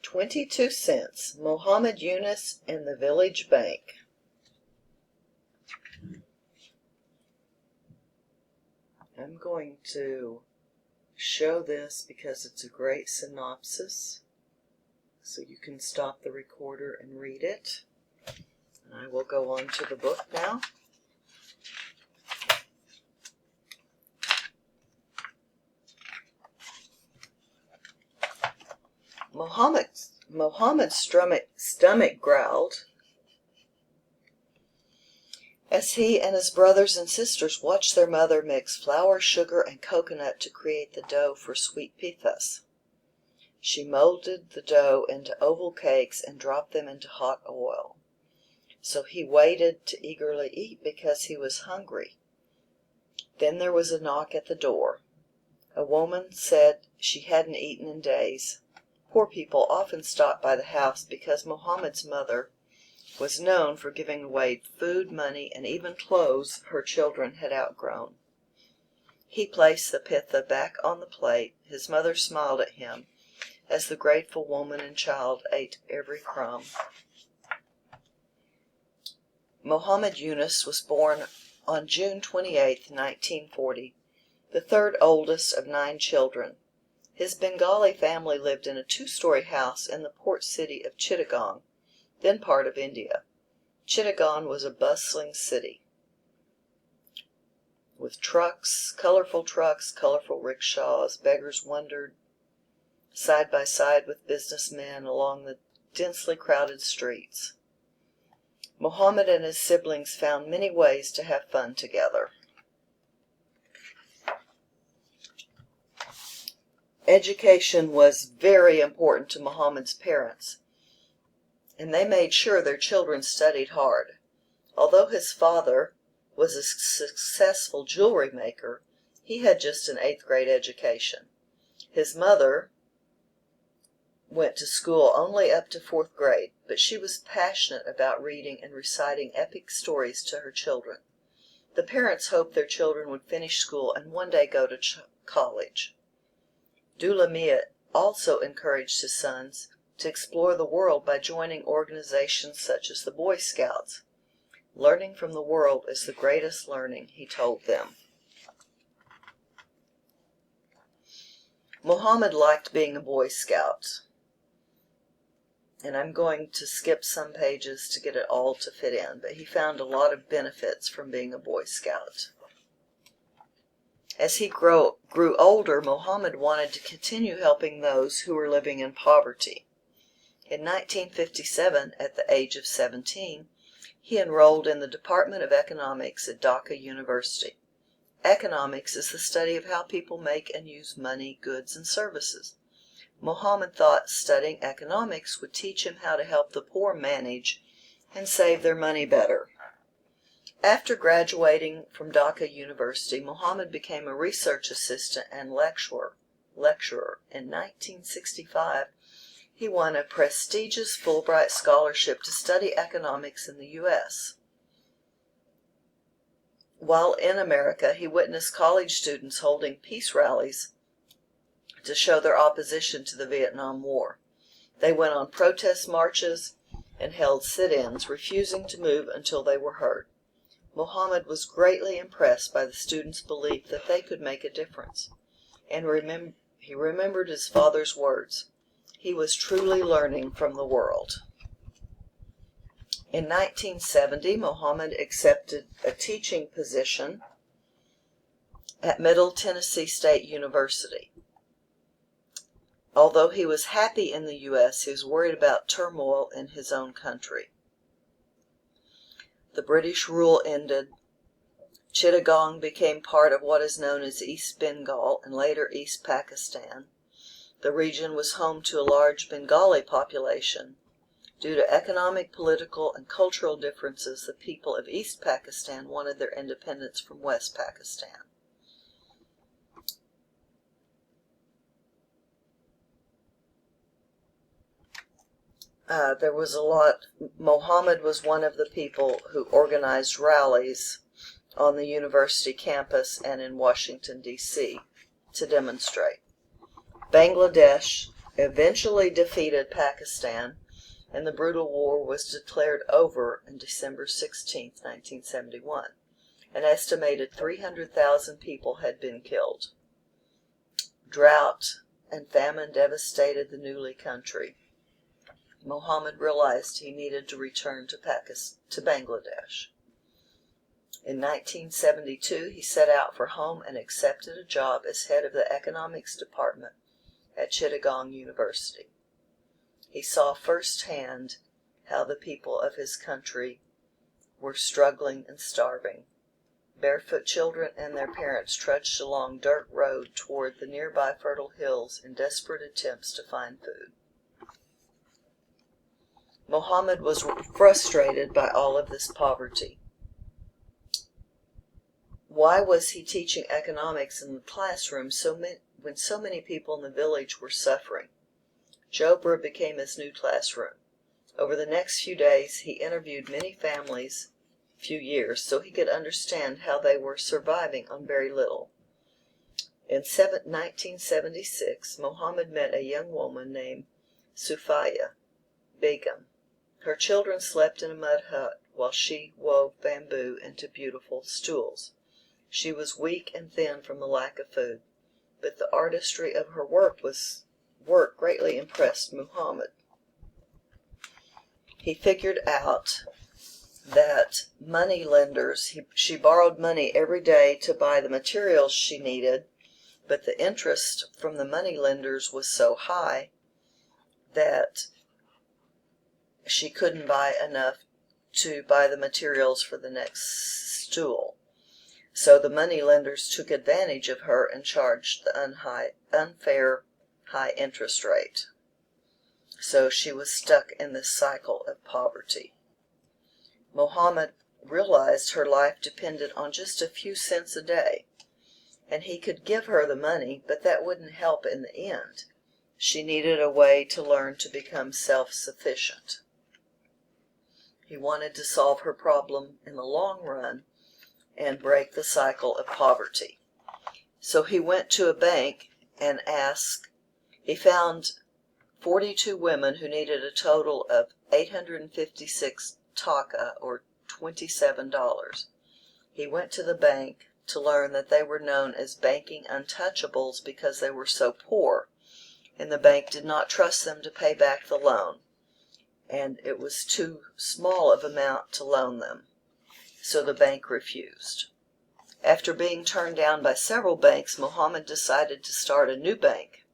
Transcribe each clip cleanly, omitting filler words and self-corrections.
22 cents. Mohammed Yunus and the Village Bank. I'm going to show this because it's a great synopsis, so you can stop the recorder and read it. And I will go on to the book now. Mohammed's stomach growled as he and his brothers and sisters watched their mother mix flour, sugar, and coconut to create the dough for sweet pithas. She molded the dough into oval cakes and dropped them into hot oil. So he waited to eagerly eat because he was hungry. Then there was a knock at the door. A woman said she hadn't eaten in days. Poor people often stopped by the house because Mohammed's mother was known for giving away food, money, and even clothes her children had outgrown. He placed the pitha back on the plate. His mother smiled at him as the grateful woman and child ate every crumb. Mohammed Yunus was born on June 28, 1940, the third oldest of 9 children. His Bengali family lived in a 2-story house in the port city of Chittagong, then part of India. Chittagong was a bustling city with colorful rickshaws. Beggars wandered side by side with businessmen along the densely crowded streets. Mohammed and his siblings found many ways to have fun together. Education was very important to Mohammed's parents, and they made sure their children studied hard. Although his father was a successful jewelry maker, he had just an 8th grade education. His mother went to school only up to 4th grade, but she was passionate about reading and reciting epic stories to her children. The parents hoped their children would finish school and one day go to college. Dula Miat also encouraged his sons to explore the world by joining organizations such as the Boy Scouts. Learning from the world is the greatest learning, he told them. Mohammed liked being a Boy Scout, and I'm going to skip some pages to get it all to fit in, but he found a lot of benefits from being a Boy Scout. As he grew older, Mohammed wanted to continue helping those who were living in poverty. In 1957, at the age of 17, he enrolled in the Department of Economics at Dhaka University. Economics is the study of how people make and use money, goods, and services. Mohammed thought studying economics would teach him how to help the poor manage and save their money better. After graduating from Dhaka University, Mohammed became a research assistant and lecturer. In 1965, he won a prestigious Fulbright scholarship to study economics in the U.S. While in America, he witnessed college students holding peace rallies to show their opposition to the Vietnam War. They went on protest marches and held sit-ins, refusing to move until they were heard. Mohammed was greatly impressed by the students' belief that they could make a difference, and he remembered his father's words. He was truly learning from the world. In 1970, Mohammed accepted a teaching position at Middle Tennessee State University. Although he was happy in the U.S., he was worried about turmoil in his own country. The British rule ended. Chittagong became part of what is known as East Bengal and later East Pakistan. The region was home to a large Bengali population. Due to economic, political, and cultural differences, the people of East Pakistan wanted their independence from West Pakistan. Mohammed was one of the people who organized rallies on the university campus and in Washington, D.C. to demonstrate. Bangladesh eventually defeated Pakistan, and the brutal war was declared over on December 16, 1971. An estimated 300,000 people had been killed. Drought and famine devastated the newly country. Muhammad realized he needed to return to Bangladesh. In 1972, he set out for home and accepted a job as head of the economics department at Chittagong University. He saw firsthand how the people of his country were struggling and starving. Barefoot children and their parents trudged along dirt road toward the nearby fertile hills in desperate attempts to find food. Muhammad was frustrated by all of this poverty. Why was he teaching economics in the classroom when so many people in the village were suffering? Jobra became his new classroom. Over the next few days, he interviewed many families, so he could understand how they were surviving on very little. In 1976, Muhammad met a young woman named Sufaya Begum. Her children slept in a mud hut while she wove bamboo into beautiful stools. She was weak and thin from the lack of food, but the artistry of her work greatly impressed Muhammad. He figured out that she borrowed money every day to buy the materials she needed, but the interest from the money lenders was so high that she couldn't buy enough to buy the materials for the next stool. So the money lenders took advantage of her and charged the unfair high interest rate. So she was stuck in this cycle of poverty. Muhammad realized her life depended on just a few cents a day, and he could give her the money, but that wouldn't help in the end. She needed a way to learn to become self-sufficient. He wanted to solve her problem in the long run and break the cycle of poverty. So he went to a bank and he found 42 women who needed a total of 856 taka, or $27. He went to the bank to learn that they were known as banking untouchables because they were so poor, and the bank did not trust them to pay back the loan, and it was too small of an amount to loan them, so the bank refused. After being turned down by several banks, Muhammad decided to start a new bank.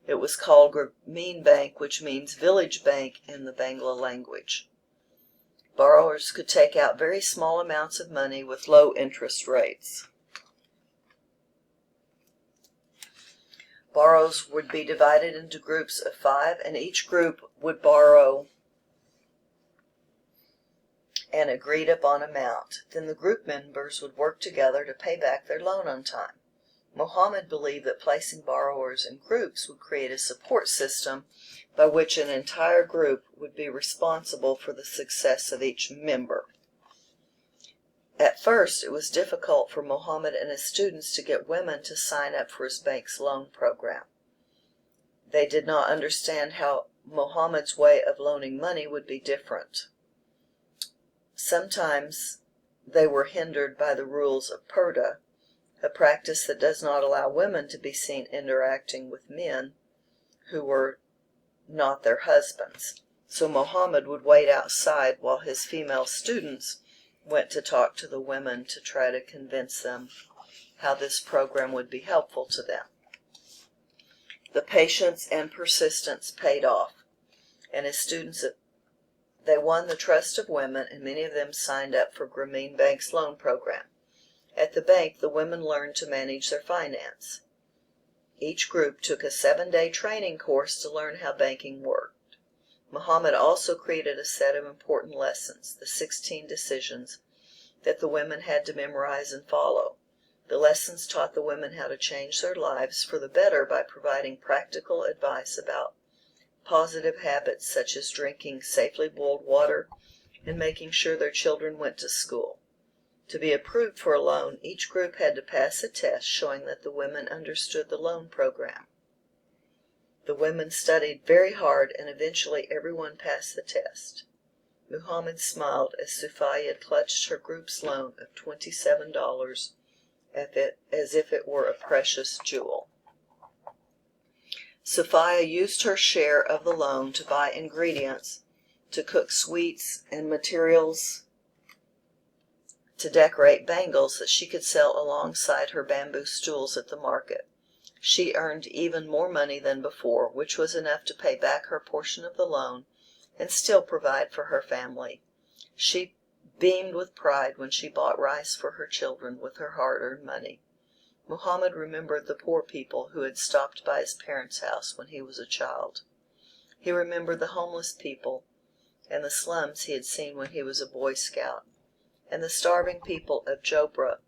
It was called Grameen Bank, which means village bank in the Bangla language. Borrowers could take out very small amounts of money with low interest rates. Borrows would be divided into groups of 5, and each group would borrow an agreed upon amount. Then the group members would work together to pay back their loan on time. Muhammad believed that placing borrowers in groups would create a support system by which an entire group would be responsible for the success of each member. At first, it was difficult for Muhammad and his students to get women to sign up for his bank's loan program. They did not understand how Muhammad's way of loaning money would be different. Sometimes they were hindered by the rules of purdah, a practice that does not allow women to be seen interacting with men who were not their husbands. So Muhammad would wait outside while his female students went to talk to the women to try to convince them how this program would be helpful to them. The patience and persistence paid off, and his students, they won the trust of women, and many of them signed up for Grameen Bank's loan program. At the bank, the women learned to manage their finance. Each group took a 7-day training course to learn how banking worked. Muhammad also created a set of important lessons, the 16 decisions, that the women had to memorize and follow. The lessons taught the women how to change their lives for the better by providing practical advice about positive habits such as drinking safely boiled water and making sure their children went to school. To be approved for a loan, each group had to pass a test showing that the women understood the loan program. The women studied very hard, and eventually everyone passed the test. Muhammad smiled as Sophia clutched her group's loan of $27 as if it were a precious jewel. Sophia used her share of the loan to buy ingredients to cook sweets and materials to decorate bangles that she could sell alongside her bamboo stools at the market. She earned even more money than before, which was enough to pay back her portion of the loan and still provide for her family. She beamed with pride when she bought rice for her children with her hard-earned money. Muhammad remembered the poor people who had stopped by his parents' house when he was a child. He remembered the homeless people and the slums he had seen when he was a Boy Scout, and the starving people of Jobra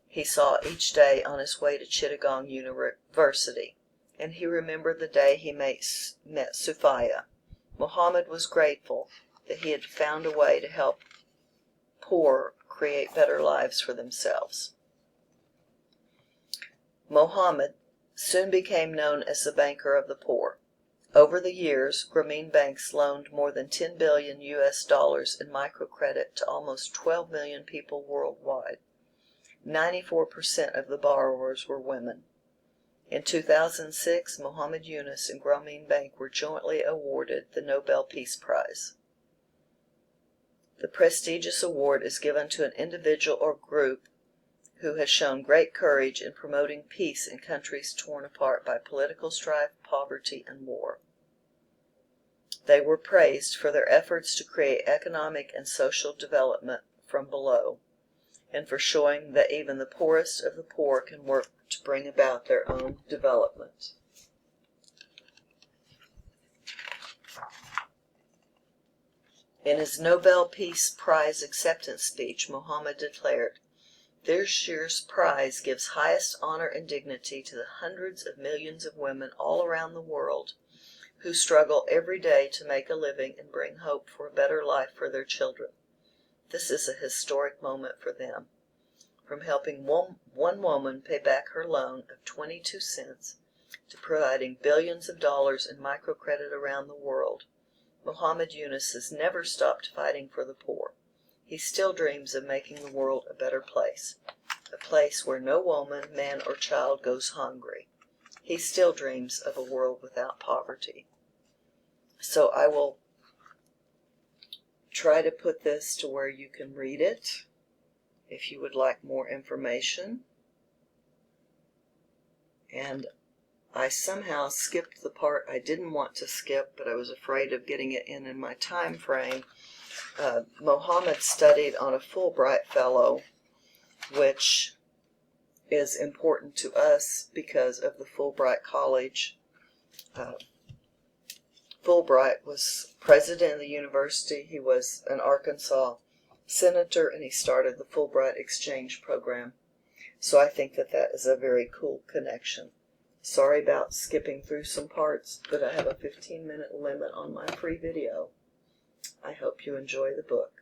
he saw each day on his way to Chittagong University, and he remembered the day he met Sophia. Muhammad was grateful that he had found a way to help poor create better lives for themselves. Muhammad soon became known as the banker of the poor. Over the years, Grameen banks loaned more than $10 billion in microcredit to almost 12 million people worldwide. 94% of the borrowers were women. In 2006, Muhammad Yunus and Grameen Bank were jointly awarded the Nobel Peace Prize. The prestigious award is given to an individual or group who has shown great courage in promoting peace in countries torn apart by political strife, poverty, and war. They were praised for their efforts to create economic and social development from below, and for showing that even the poorest of the poor can work to bring about their own development. In his Nobel Peace Prize acceptance speech, Muhammad declared, "This year's prize gives highest honor and dignity to the hundreds of millions of women all around the world who struggle every day to make a living and bring hope for a better life for their children. This is a historic moment for them. From helping one woman pay back her loan of 22 cents to providing billions of dollars in microcredit around the world, Muhammad Yunus has never stopped fighting for the poor. He still dreams of making the world a better place, a place where no woman, man, or child goes hungry. He still dreams of a world without poverty." So I will try to put this to where you can read it if you would like more information. And I somehow skipped the part I didn't want to skip, but I was afraid of getting it in my time frame. Muhammad studied on a Fulbright Fellow, which is important to us because of the Fulbright College. Fulbright was president of the university. He was an Arkansas senator, and he started the Fulbright Exchange program. So I think that that is a very cool connection. Sorry about skipping through some parts, but I have a 15-minute limit on my free video. I hope you enjoy the book.